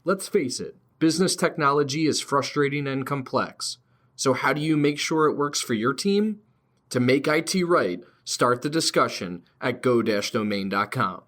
Let's face it, business technology is frustrating and complex. So how do you make sure it works for your team? To make IT right, start the discussion at go-domain.com.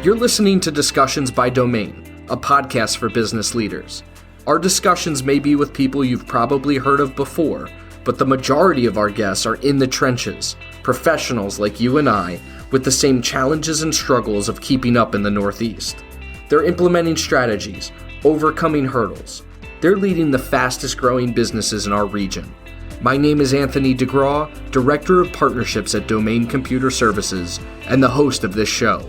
You're listening to Discussions by Domain, a podcast for business leaders. Our discussions may be with people you've probably heard of before, but the majority of our guests are in the trenches, professionals like you and I, with the same challenges and struggles of keeping up in the Northeast. They're implementing strategies, overcoming hurdles. They're leading the fastest growing businesses in our region. My name is Anthony DeGraw, Director of Partnerships at Domain Computer Services, and the host of this show.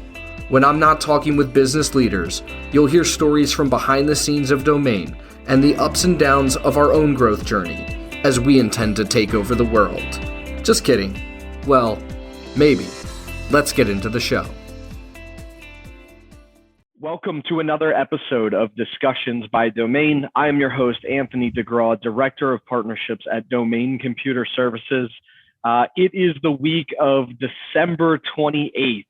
When I'm not talking with business leaders, you'll hear stories from behind the scenes of Domain and the ups and downs of our own growth journey, as we intend to take over the world. Just kidding. Well, maybe. Let's get into the show. Welcome to another episode of Discussions by Domain. I am your host, Anthony DeGraw, Director of Partnerships at Domain Computer Services. It is the week of December 28th.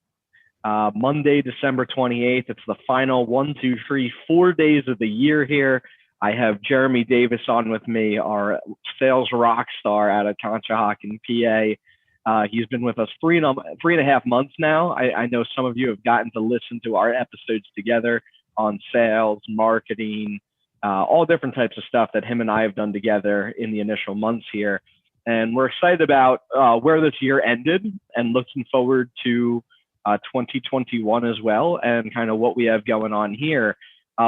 Monday, December 28th. It's the final 4 days of the year here. I have Jeremy Davis on with me, our sales rock star out of Conshohocken, PA. He's been with us three and a half months now. I know some of you have gotten to listen to our episodes together on sales, marketing, all different types of stuff that him and I have done together in the initial months here. And we're excited about where this year ended and looking forward to 2021 as well, and kind of what we have going on here.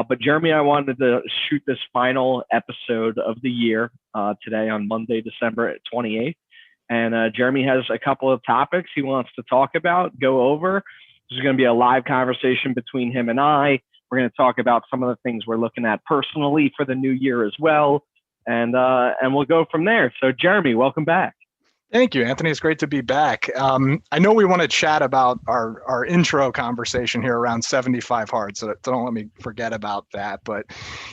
But Jeremy, I wanted to shoot this final episode of the year today on Monday, December 28th. And Jeremy has a couple of topics he wants to talk about, go over. This is going to be a live conversation between him and I. We're going to talk about some of the things we're looking at personally for the new year as well. And we'll go from there. So Jeremy, welcome back. Thank you, Anthony. It's great to be back. I know we want to chat about our intro conversation here around 75 hard, so don't let me forget about that. But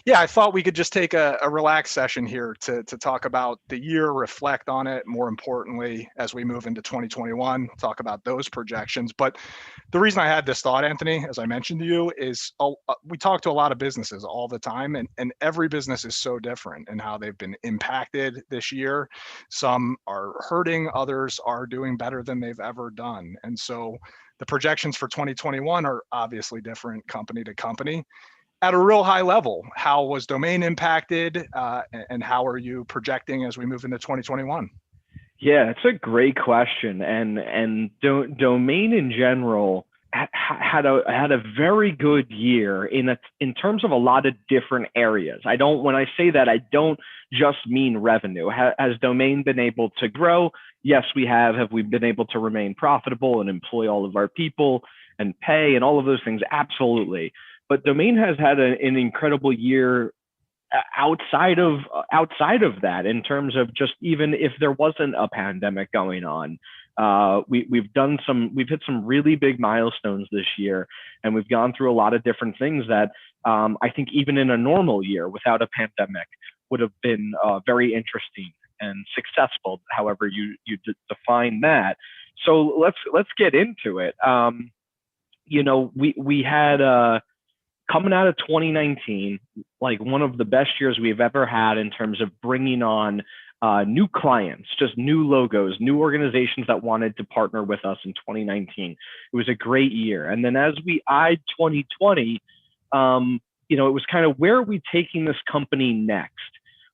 yeah, I thought we could just take a relaxed session here to talk about the year, reflect on it, more importantly, as we move into 2021, talk about those projections. But the reason I had this thought, Anthony, as I mentioned to you, is we talk to a lot of businesses all the time, and every business is so different in how they've been impacted this year. Some are hurting, others are doing better than they've ever done. And so the projections for 2021 are obviously different company to company. At a real high level, how was Domain impacted, and how are you projecting as we move into 2021? Yeah, it's a great question. And Domain in general had a very good year in terms of a lot of different areas. When I say that, I don't just mean revenue. Has Domain been able to grow? Yes, we have. Have we been able to remain profitable and employ all of our people and pay and all of those things? Absolutely. But Domain has had an incredible year outside of that, in terms of just, even if there wasn't a pandemic going on. We've hit some really big milestones this year, and we've gone through a lot of different things that I think even in a normal year without a pandemic would have been very interesting and successful, however you define that. So let's get into it. We had coming out of 2019, like one of the best years we've ever had in terms of bringing on new clients, just new logos, new organizations that wanted to partner with us in 2019. It was a great year. And then as we eyed 2020, it was kind of, where are we taking this company next?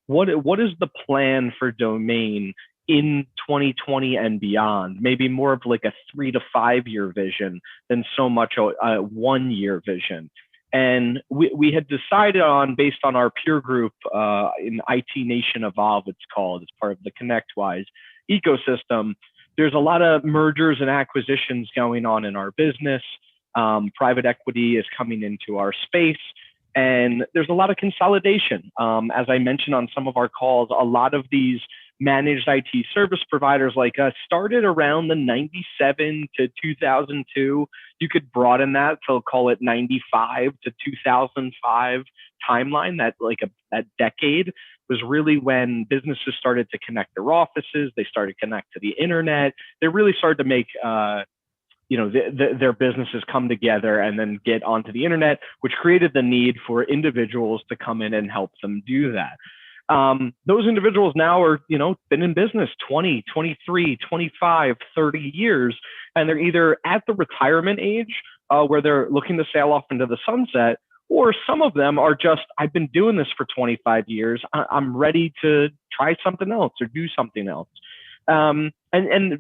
What is the plan for Domain in 2020 and beyond? Maybe more of like a 3 to 5 year vision than so much a 1 year vision. And we had decided based on our peer group in IT Nation Evolve, it's called, it's part of the ConnectWise ecosystem. There's a lot of mergers and acquisitions going on in our business. Private equity is coming into our space, and there's a lot of consolidation. As I mentioned on some of our calls, a lot of these managed IT service providers like us started around the 97 to 2002. You could broaden that, so call it 95 to 2005 timeline. That decade was really when businesses started to connect their offices. They started to connect to the internet. They really started to make their businesses come together and then get onto the internet, which created the need for individuals to come in and help them do that. Those individuals now are, been in business 20, 23, 25, 30 years, and they're either at the retirement age where they're looking to sail off into the sunset, or some of them are just, I've been doing this for 25 years. I'm ready to try something else or do something else. And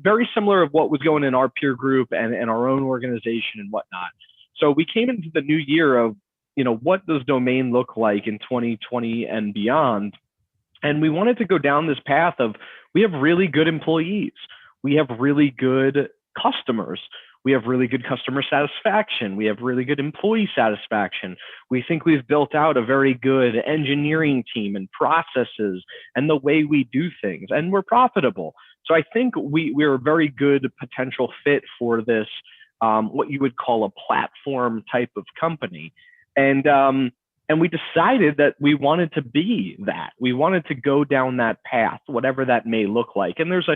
very similar of what was going in our peer group and our own organization and whatnot. So we came into the new year of, what does Domain look like in 2020 and beyond? And we wanted to go down this path of, we have really good employees. We have really good customers. We have really good customer satisfaction. We have really good employee satisfaction. We think we've built out a very good engineering team and processes and the way we do things, and we're profitable. So I think we're a very good potential fit for this, what you would call a platform type of company. And we decided that we wanted to be that. We wanted to go down that path, whatever that may look like. And there's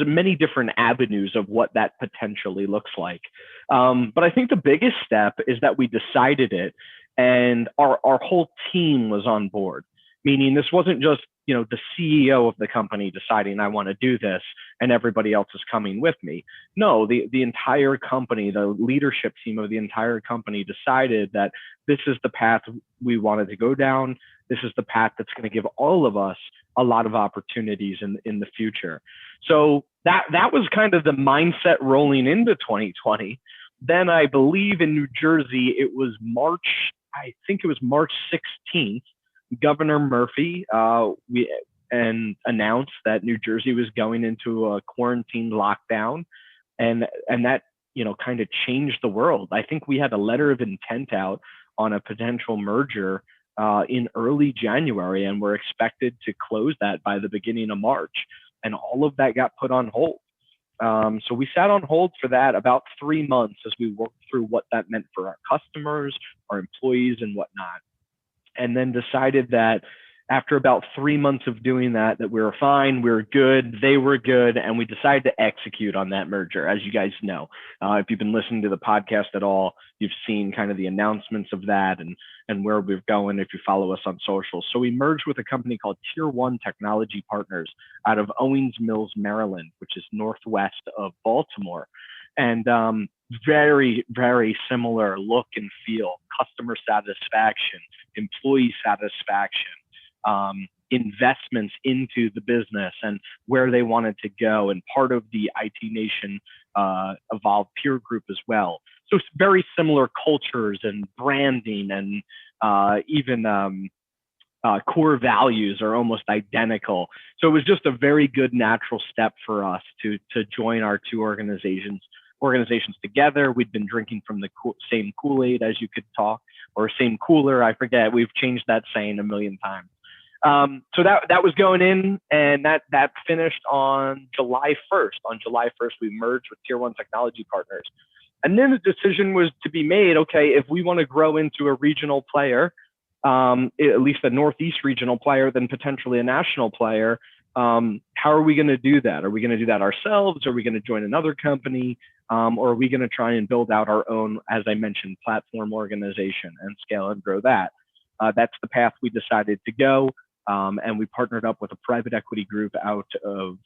many different avenues of what that potentially looks like. But I think the biggest step is that we decided it, and our whole team was on board. Meaning this wasn't just, the CEO of the company deciding I want to do this and everybody else is coming with me. No, the entire company, the leadership team of the entire company decided that this is the path we wanted to go down. This is the path that's going to give all of us a lot of opportunities in the future. So that was kind of the mindset rolling into 2020. Then I believe in New Jersey, it was March 16th, Governor Murphy announced that New Jersey was going into a quarantine lockdown, and that kind of changed the world. I think we had a letter of intent out on a potential merger in early January, and we're expected to close that by the beginning of March, and all of that got put on hold. So we sat on hold for that about 3 months as we worked through what that meant for our customers, our employees, and whatnot. And then decided that after about 3 months of doing that we were fine, we were good, they were good, and we decided to execute on that merger. As you guys know, if you've been listening to the podcast at all, you've seen kind of the announcements of that and where we're going if you follow us on social. So we merged with a company called Tier 1 Technology Partners out of Owings Mills, Maryland, which is northwest of Baltimore. And very, very similar look and feel, customer satisfaction, employee satisfaction, investments into the business and where they wanted to go, and part of the IT Nation Evolve peer group as well. So it's very similar cultures and branding, and even core values are almost identical. So it was just a very good natural step for us to join our two organizations together. We'd been drinking from the same Kool-Aid, as you could talk, or same cooler. I forget. We've changed that saying a million times. So that was going in, and that finished on July 1st. On July 1st, we merged with Tier 1 Technology Partners. And then the decision was to be made, okay, if we want to grow into a regional player, at least a Northeast regional player, then potentially a national player, how are we going to do that? Are we going to do that ourselves? Are we going to join another company? Or are we going to try and build out our own, as I mentioned, platform organization and scale and grow that? That's the path we decided to go. And we partnered up with a private equity group out of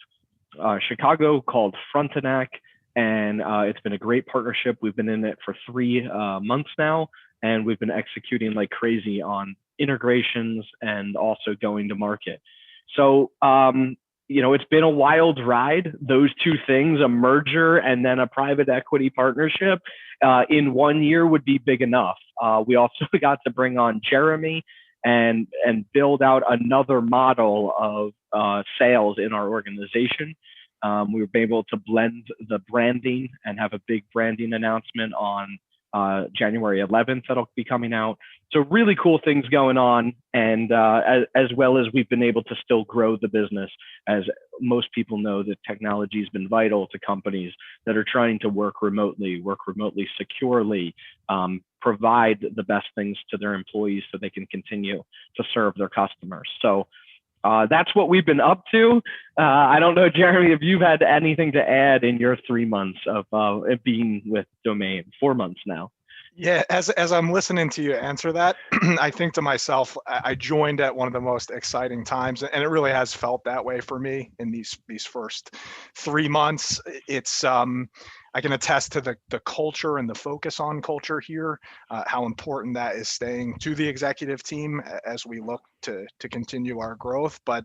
Chicago called Frontenac. And it's been a great partnership. We've been in it for 3 months now, and we've been executing like crazy on integrations and also going to market. So, it's been a wild ride. Those two things, a merger and then a private equity partnership, in 1 year would be big enough. We also got to bring on Jeremy and build out another model of sales in our organization. We were able to blend the branding and have a big branding announcement on January 11th that'll be coming out. So really cool things going on, and as well as we've been able to still grow the business. As most people know, that technology has been vital to companies that are trying to work remotely securely, provide the best things to their employees so they can continue to serve their customers. So that's what we've been up to. I don't know, Jeremy, if you've had anything to add in your 3 months of being with Domain, 4 months now. Yeah, as I'm listening to you answer that, I think to myself, I joined at one of the most exciting times, and it really has felt that way for me in these first 3 months. It's I can attest to the culture and the focus on culture here, how important that is staying to the executive team as we look to continue our growth. But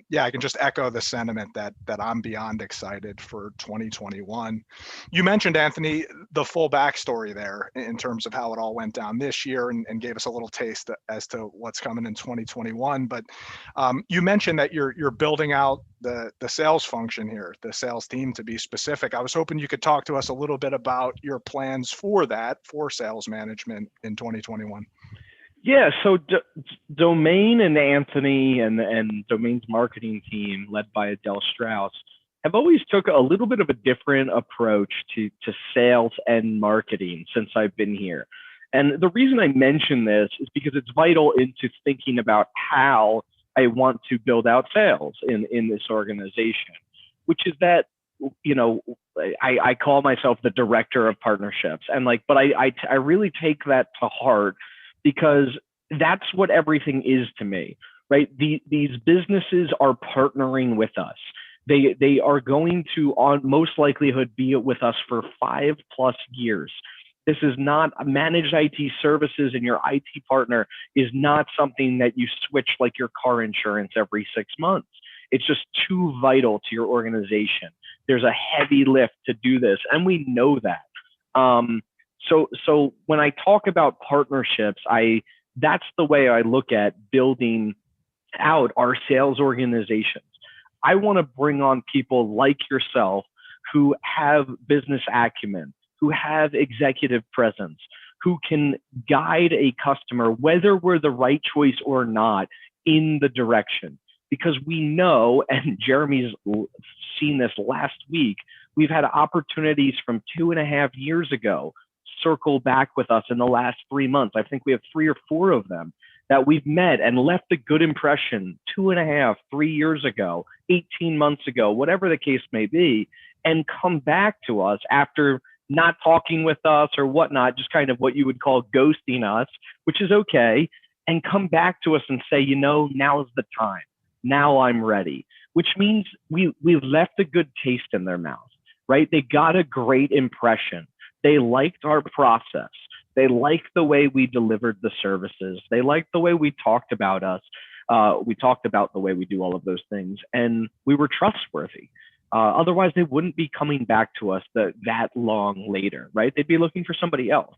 yeah, I can just echo the sentiment that I'm beyond excited for 2021. You mentioned, Anthony, the full backstory there in terms of how it all went down this year, and gave us a little taste as to what's coming in 2021. But you mentioned that you're building out the sales function here, the sales team to be specific. I was hoping you could talk to us a little bit about your plans for sales management in 2021. Yeah, so Domain and Anthony and Domain's marketing team, led by Adele Strauss, have always took a little bit of a different approach to sales and marketing since I've been here. And the reason I mention this is because it's vital into thinking about how I want to build out sales in this organization, which is that, you know, I call myself the director of partnerships, and but I really take that to heart, because that's what everything is to me, right? These businesses are partnering with us. They are going to, on most likelihood, be with us for 5+ years. This is not a managed IT services, and your IT partner is not something that you switch like your car insurance every 6 months. It's just too vital to your organization. There's a heavy lift to do this, and we know that. So when I talk about partnerships, that's the way I look at building out our sales organizations. I want to bring on people like yourself who have business acumen, who have executive presence, who can guide a customer, whether we're the right choice or not, in the direction. Because we know, and Jeremy's seen this last week, we've had opportunities from 2.5 years ago circle back with us in the last 3 months. I think we have 3 or 4 of them that we've met and left a good impression 2.5, 3 years ago, 18 months ago, whatever the case may be, and come back to us after not talking with us or whatnot, just kind of what you would call ghosting us, which is okay, and come back to us and say, you know, now is the time. Now I'm ready, which means we've left a good taste in their mouth, right? They got a great impression. They liked our process. They liked the way we delivered the services. They liked the way we talked about us. We talked about the way we do all of those things, and we were trustworthy. Otherwise, they wouldn't be coming back to us that long later, right? They'd be looking for somebody else.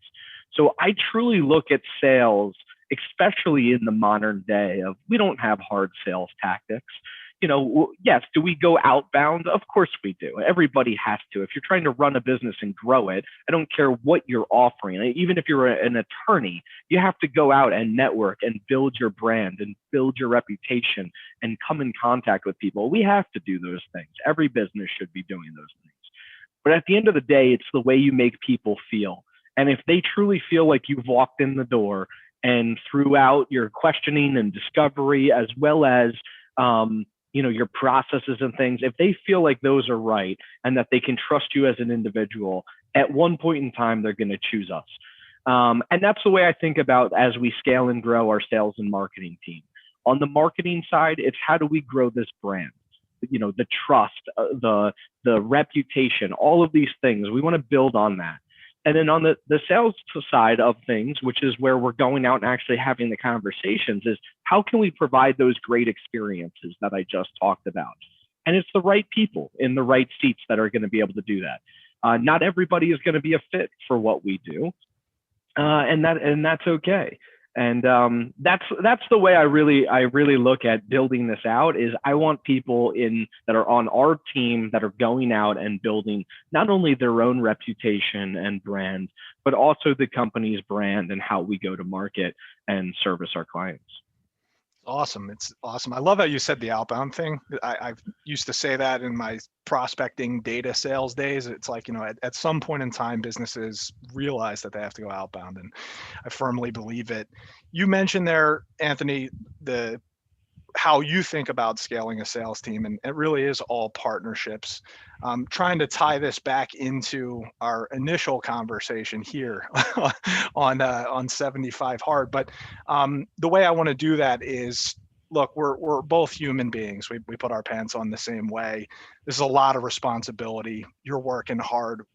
So I truly look at sales, especially in the modern day, of we don't have hard sales tactics. You know, yes, do we go outbound? Of course we do. Everybody has to. If you're trying to run a business and grow it, I don't care what you're offering. Even if you're an attorney, you have to go out and network and build your brand and build your reputation and come in contact with people. We have to do those things. Every business should be doing those things. But at the end of the day, it's the way you make people feel. And if they truly feel like you've walked in the door, and throughout your questioning and discovery, as well as you know, your processes and things, if they feel like those are right and that they can trust you as an individual, at one point in time, they're going to choose us. And that's the way I think about as we scale and grow our sales and marketing team. On the marketing side, it's how do we grow this brand? You know, the trust, the reputation, all of these things. We want to build on that. And then on the sales side of things, which is where we're going out and actually having the conversations, is how can we provide those great experiences that I just talked about? And it's the right people in the right seats that are going to be able to do that. Not everybody is going to be a fit for what we do, and that's okay. And that's the way I really look at building this out. Is I want people that are on our team that are going out and building not only their own reputation and brand, but also the company's brand and how we go to market and service our clients. Awesome. It's awesome. I love how you said the outbound thing. I've used to say that in my prospecting data sales days. It's like, at some point in time, businesses realize that they have to go outbound, and I firmly believe it. You mentioned there, Anthony, how you think about scaling a sales team, and it really is all partnerships. Trying to tie this back into our initial conversation here on 75 Hard, but the way I want to do that is, look, we're both human beings. We put our pants on the same way. This is a lot of responsibility. You're working hard.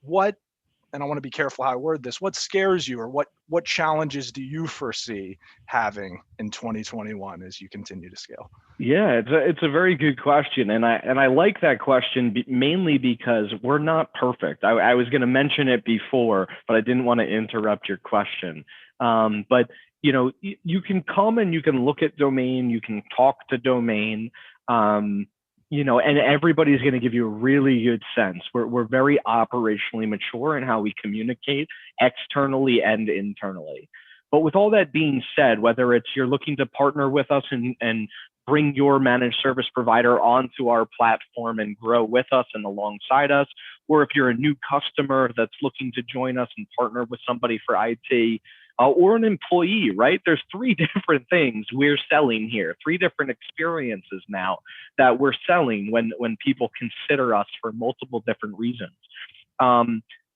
And I want to be careful how I word this, what scares you, or what challenges do you foresee having in 2021 as you continue to scale? Yeah, it's a very good question, and I like that question mainly because we're not perfect. I was going to mention it before, but I didn't want to interrupt your question. But you can come and you can look at Domain, you can talk to Domain. And everybody's going to give you a really good sense. We're very operationally mature in how we communicate externally and internally. But with all that being said, whether it's you're looking to partner with us and bring your managed service provider onto our platform and grow with us and alongside us, or if you're a new customer that's looking to join us and partner with somebody for IT, or an employee, right? There's three different things we're selling here, three different experiences now that we're selling when people consider us for multiple different reasons.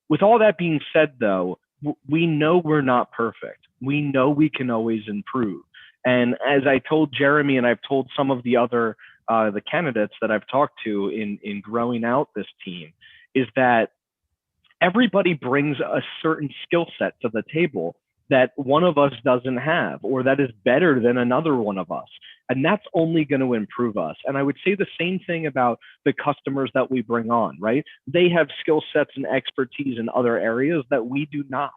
With all that being said, though, we know we're not perfect. We know we can always improve. And as I told Jeremy, and I've told some of the other the candidates that I've talked to in growing out this team, is that everybody brings a certain skill set to the table that one of us doesn't have, or that is better than another one of us. And that's only going to improve us. And I would say the same thing about the customers that we bring on, right? They have skill sets and expertise in other areas that we do not.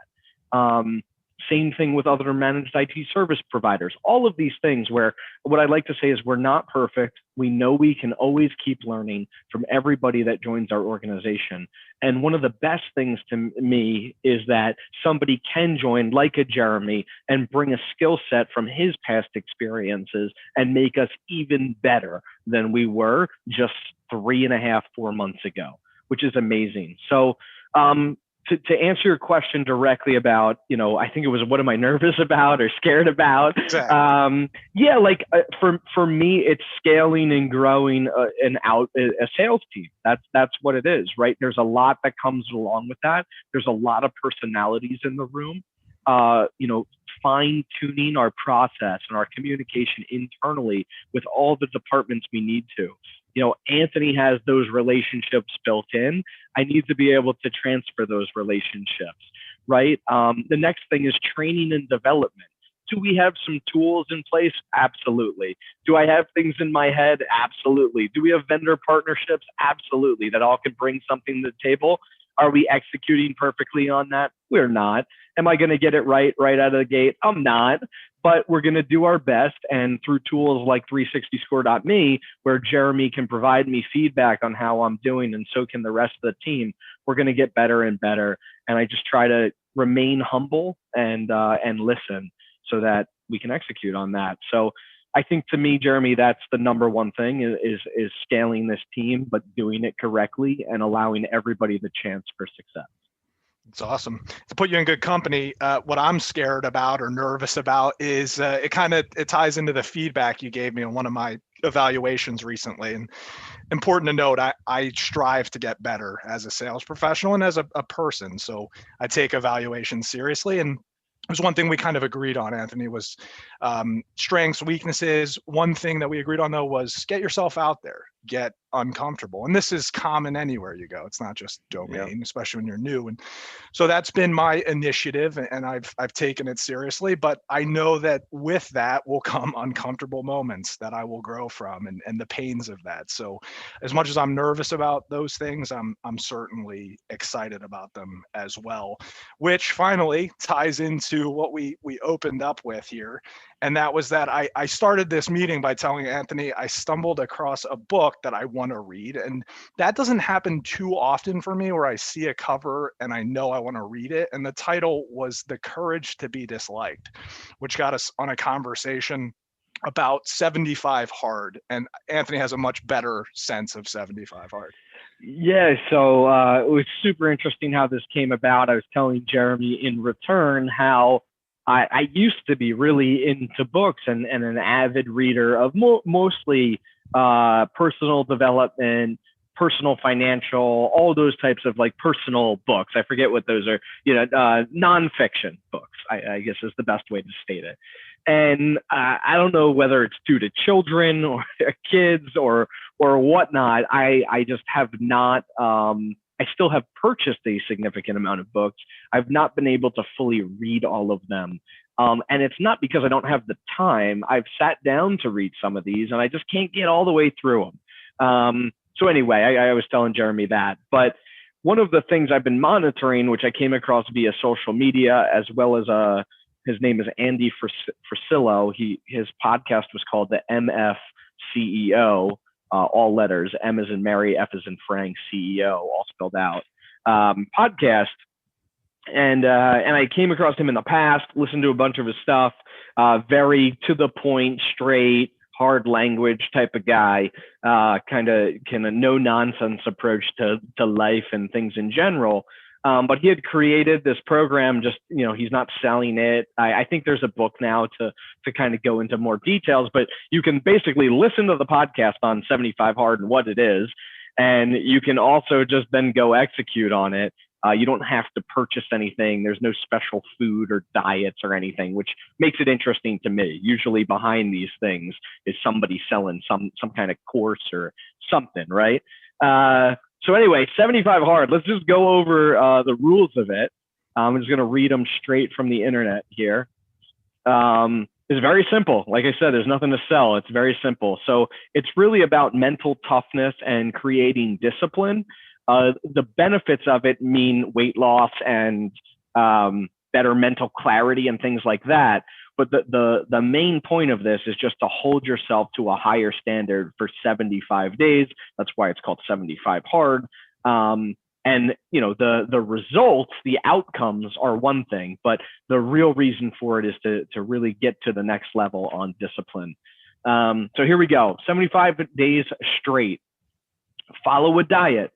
Same thing with other managed IT service providers. All of these things where what I'd like to say is we're not perfect. We know we can always keep learning from everybody that joins our organization. And one of the best things to me is that somebody can join like a Jeremy and bring a skill set from his past experiences and make us even better than we were just 3.5, 4 months ago, which is amazing. So, to answer your question directly about, I think it was, what am I nervous about or scared about? Exactly. For me, it's scaling and growing a sales team. That's what it is, right? There's a lot that comes along with that. There's a lot of personalities in the room. Fine tuning our process and our communication internally with all the departments we need to. Anthony has those relationships built in. I need to be able to transfer those relationships, right? The next thing is training and development. Do we have some tools in place? Absolutely. Do I have things in my head? Absolutely. Do we have vendor partnerships? Absolutely. That all could bring something to the table. Are we executing perfectly on that? We're not. Am I going to get it right out of the gate? I'm not. But we're going to do our best. And through tools like 360score.me, where Jeremy can provide me feedback on how I'm doing, and so can the rest of the team, we're going to get better and better. And I just try to remain humble and listen so that we can execute on that. So I think, to me, Jeremy, that's the number one thing is scaling this team, but doing it correctly and allowing everybody the chance for success. It's awesome. To put you in good company, what I'm scared about or nervous about is it ties into the feedback you gave me on one of my evaluations recently. And important to note, I strive to get better as a sales professional and as a person. So I take evaluations seriously. And it was one thing we kind of agreed on, Anthony, was strengths, weaknesses. One thing that we agreed on, though, was get yourself out there, get uncomfortable. And this is common anywhere you go. It's not just Domain, especially when you're new. And so that's been my initiative, and I've taken it seriously. But I know that with that will come uncomfortable moments that I will grow from, and the pains of that. So as much as I'm nervous about those things, I'm certainly excited about them as well, which finally ties into what we opened up with here. And that was that I started this meeting by telling Anthony I stumbled across a book that I want to read. And that doesn't happen too often for me, where I see a cover and I know I want to read it. And the title was The Courage to Be Disliked, which got us on a conversation about 75 Hard. And Anthony has a much better sense of 75 Hard. Yeah, so it was super interesting how this came about. I was telling Jeremy in return how I used to be really into books and an avid reader of mostly personal development, personal financial, all those types of like personal books. I forget what those are, nonfiction books, I guess is the best way to state it. And I don't know whether it's due to children or kids or whatnot. I just have not. I still have purchased a significant amount of books. I've not been able to fully read all of them. And it's not because I don't have the time. I've sat down to read some of these and I just can't get all the way through them. So anyway, I was telling Jeremy that. But one of the things I've been monitoring, which I came across via social media, as well as his name is Andy Frisillo. His podcast was called the MF CEO. All letters, M as in Mary, F as in Frank, CEO, all spelled out, podcast. And I came across him in the past, listened to a bunch of his stuff, very to the point, straight, hard language type of guy, kind of no nonsense approach to life and things in general. But he had created this program, just, he's not selling it. I think there's a book now to kind of go into more details, but you can basically listen to the podcast on 75 Hard and what it is. And you can also just then go execute on it. You don't have to purchase anything. There's no special food or diets or anything, which makes it interesting to me. Usually behind these things is somebody selling some kind of course or something, right? So anyway, 75 Hard, let's just go over the rules of it. I'm just going to read them straight from the internet here. It's very simple. Like I said, there's nothing to sell. It's very simple. So it's really about mental toughness and creating discipline. The benefits of it mean weight loss and better mental clarity and things like that. But the main point of this is just to hold yourself to a higher standard for 75 days. That's why it's called 75 Hard. And the results, the outcomes are one thing, but the real reason for it is to really get to the next level on discipline. So here we go. 75 days straight. Follow a diet.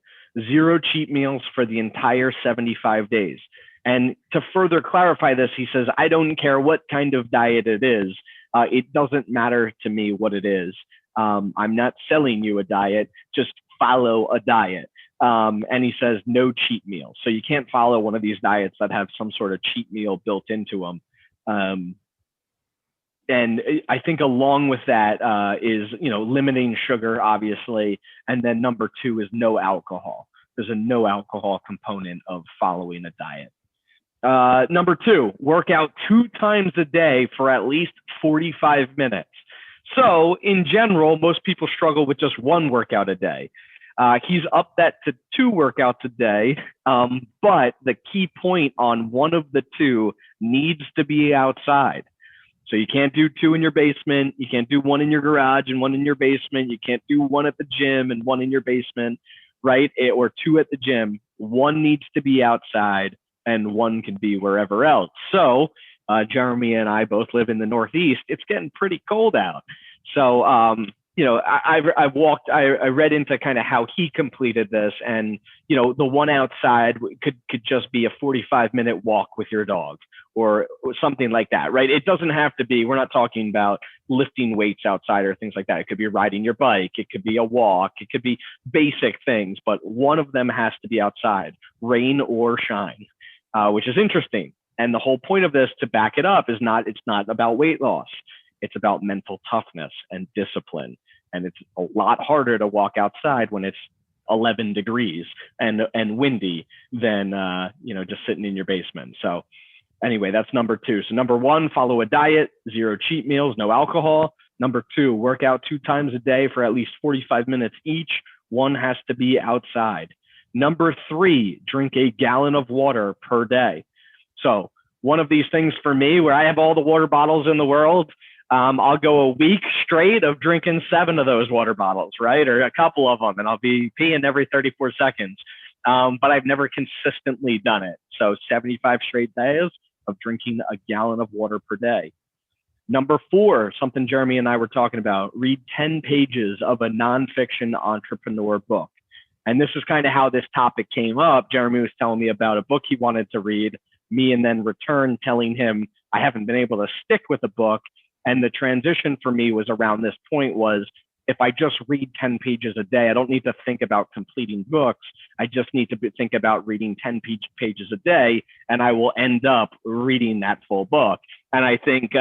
0 cheat meals for the entire 75 days. And to further clarify this, he says, I don't care what kind of diet it is. It doesn't matter to me what it is. I'm not selling you a diet, just follow a diet. And he says no cheat meals. So you can't follow one of these diets that have some sort of cheat meal built into them. And I think along with that is, limiting sugar, obviously. And then number 2 is no alcohol. There's a no alcohol component of following a diet. Number 2, work out 2 times a day for at least 45 minutes. So in general, most people struggle with just 1 workout a day. He's upped that to 2 workouts a day. But the key point on one of the 2 needs to be outside. So you can't do 2 in your basement. You can't do 1 in your garage and 1 in your basement. You can't do 1 at the gym and 1 in your basement, right? Or 2 at the gym. 1 needs to be outside and 1 can be wherever else. So Jeremy and I both live in the Northeast. It's getting pretty cold out. So, I read into kind of how he completed this, and, the 1 outside could just be a 45-minute walk with your dog or something like that, right? It doesn't have to be, we're not talking about lifting weights outside or things like that. It could be riding your bike. It could be a walk. It could be basic things, but one of them has to be outside, rain or shine, which is interesting. And the whole point of this, to back it up, it's not about weight loss. It's about mental toughness and discipline. And it's a lot harder to walk outside when it's 11 degrees and windy than, just sitting in your basement. So anyway, that's number 2. So number 1, follow a diet, 0 cheat meals, no alcohol. Number 2, work out 2 times a day for at least 45 minutes each. 1 has to be outside. Number 3, drink a gallon of water per day. So one of these things for me, where I have all the water bottles in the world, I'll go a week straight of drinking 7 of those water bottles, right? Or a couple of them, and I'll be peeing every 34 seconds. But I've never consistently done it. So 75 straight days of drinking a gallon of water per day. Number 4, something Jeremy and I were talking about, read 10 pages of a nonfiction entrepreneur book. And this is kind of how this topic came up. Jeremy was telling me about a book he wanted to read, me and then return telling him I haven't been able to stick with a book. And the transition for me was around this point was, if I just read 10 pages a day, I don't need to think about completing books. I just need to think about reading 10 pages a day, and I will end up reading that full book. And I think,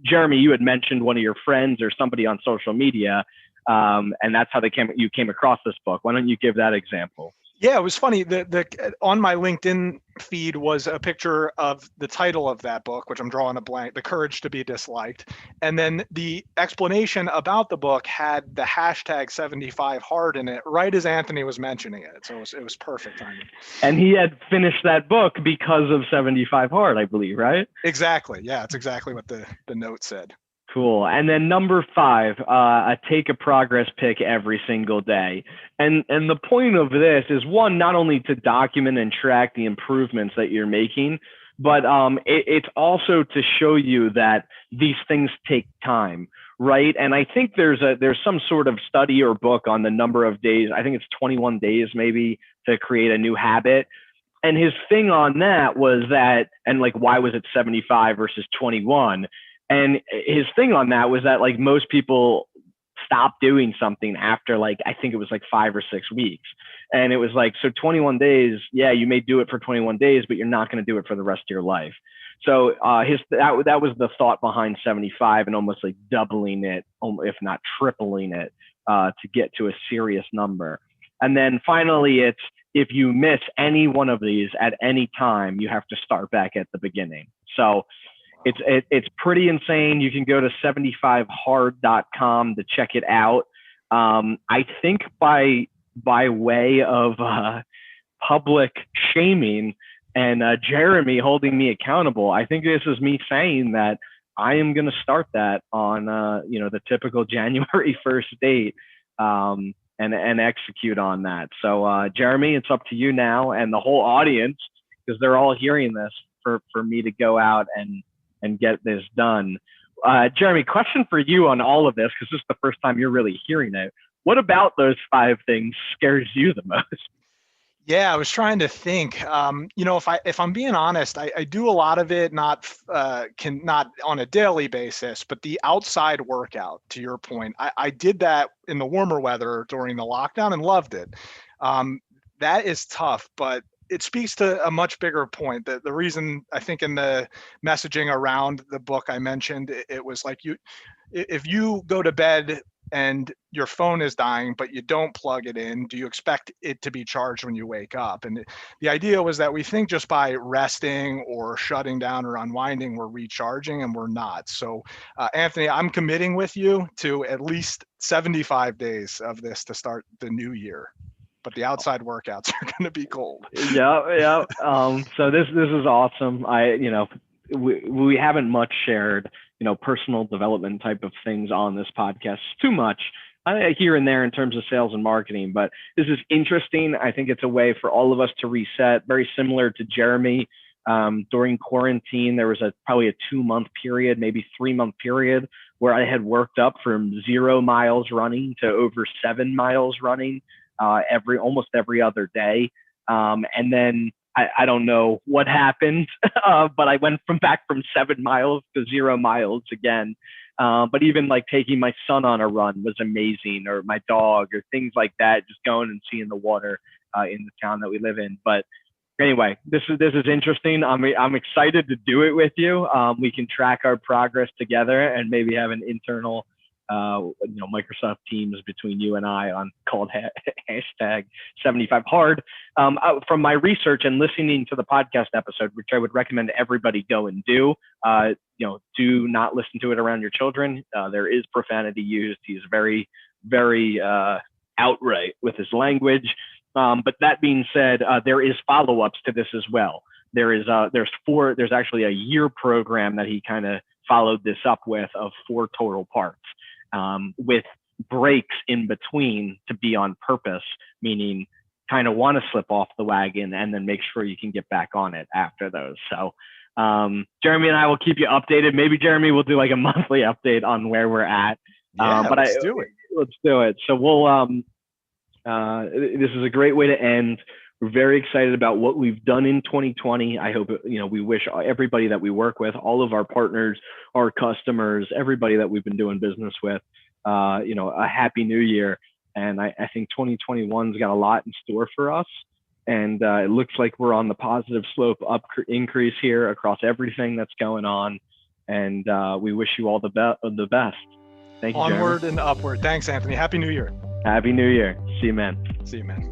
Jeremy, you had mentioned one of your friends or somebody on social media, and that's how you came across this book. Why don't you give that example? Yeah, it was funny. The on my LinkedIn feed was a picture of the title of that book, which I'm drawing a blank, The Courage to Be Disliked. And then the explanation about the book had the hashtag 75 hard in it, right as Anthony was mentioning it. So it was perfect timing. And he had finished that book because of 75 hard, I believe, right? Exactly. Yeah, it's exactly what the note said. Cool. And then number 5, take a progress pic every single day. And the point of this is, one, not only to document and track the improvements that you're making, but it's also to show you that these things take time, right? And I think there's some sort of study or book on the number of days. I think it's 21 days maybe to create a new habit. And his thing on that was that, and like, why was it 75 versus 21? And his thing on that was that, like, most people stop doing something after, like, I think it was like 5 or 6 weeks. And it was like, so 21 days, yeah, you may do it for 21 days, but you're not going to do it for the rest of your life. So that was the thought behind 75, and almost like doubling it, if not tripling it, to get to a serious number. And then finally, it's, if you miss any one of these at any time, you have to start back at the beginning. So it's pretty insane. You can go to 75hard.com to check it out. I think by way of public shaming and Jeremy holding me accountable, I think this is me saying that I am going to start that on the typical January 1st date, and execute on that. So Jeremy, it's up to you now and the whole audience, because they're all hearing this, for me to go out and get this done. Jeremy, question for you on all of this, because this is the first time you're really hearing it. What about those 5 things scares you the most? Yeah, I was trying to think. If I'm being honest, I do a lot of it not on a daily basis, but the outside workout, to your point, I did that in the warmer weather during the lockdown and loved it. That is tough, but it speaks to a much bigger point. That the reason, I think, in the messaging around the book I mentioned, it was like, if you go to bed and your phone is dying, but you don't plug it in, do you expect it to be charged when you wake up? And the idea was that we think just by resting or shutting down or unwinding, we're recharging, and we're not. So Anthony, I'm committing with you to at least 75 days of this to start the new year. But the outside workouts are going to be gold. Yeah. So this is awesome. We haven't much shared, personal development type of things on this podcast. Too much here and there in terms of sales and marketing, but this is interesting. I think it's a way for all of us to reset, very similar to Jeremy. During quarantine, there was probably a 2-month period, maybe 3-month period, where I had worked up from 0 miles running to over 7 miles running. Almost every other day. And then I don't know what happened, but I went back from 7 miles to 0 miles again. But even like taking my son on a run was amazing, or my dog, or things like that, just going and seeing the water in the town that we live in. But anyway, this is interesting. I'm excited to do it with you. We can track our progress together and maybe have an internal Microsoft Teams between you and I called hashtag 75hard. From my research and listening to the podcast episode, which I would recommend everybody go and do, do not listen to it around your children. There is profanity used. He's very, very outright with his language. But that being said, there is follow-ups to this as well. There's actually a year program that he kind of followed this up with of 4 total parts, with breaks in between to be on purpose, meaning kind of want to slip off the wagon and then make sure you can get back on it after those. So Jeremy and I will keep you updated. Maybe Jeremy will do like a monthly update on where we're at. Let's do it. Let's do it. So we'll, this is a great way to end. We're very excited about what we've done in 2020. I hope, we wish everybody that we work with, all of our partners, our customers, everybody that we've been doing business with, a happy new year. And I think 2021's got a lot in store for us. And it looks like we're on the positive slope increase here across everything that's going on. And we wish you all the best. Thank you, Onward Jeremy. and upward. Thanks, Anthony. Happy New Year. Happy New Year. See you, man. See you, man.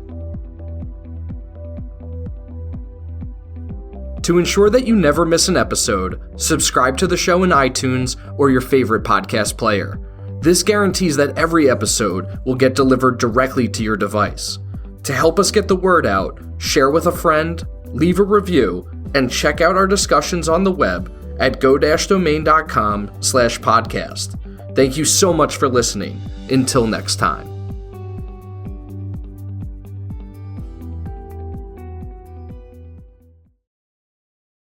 To ensure that you never miss an episode, subscribe to the show in iTunes or your favorite podcast player. This guarantees that every episode will get delivered directly to your device. To help us get the word out, share with a friend, leave a review, and check out our discussions on the web at go-domain.com/podcast. Thank you so much for listening. Until next time.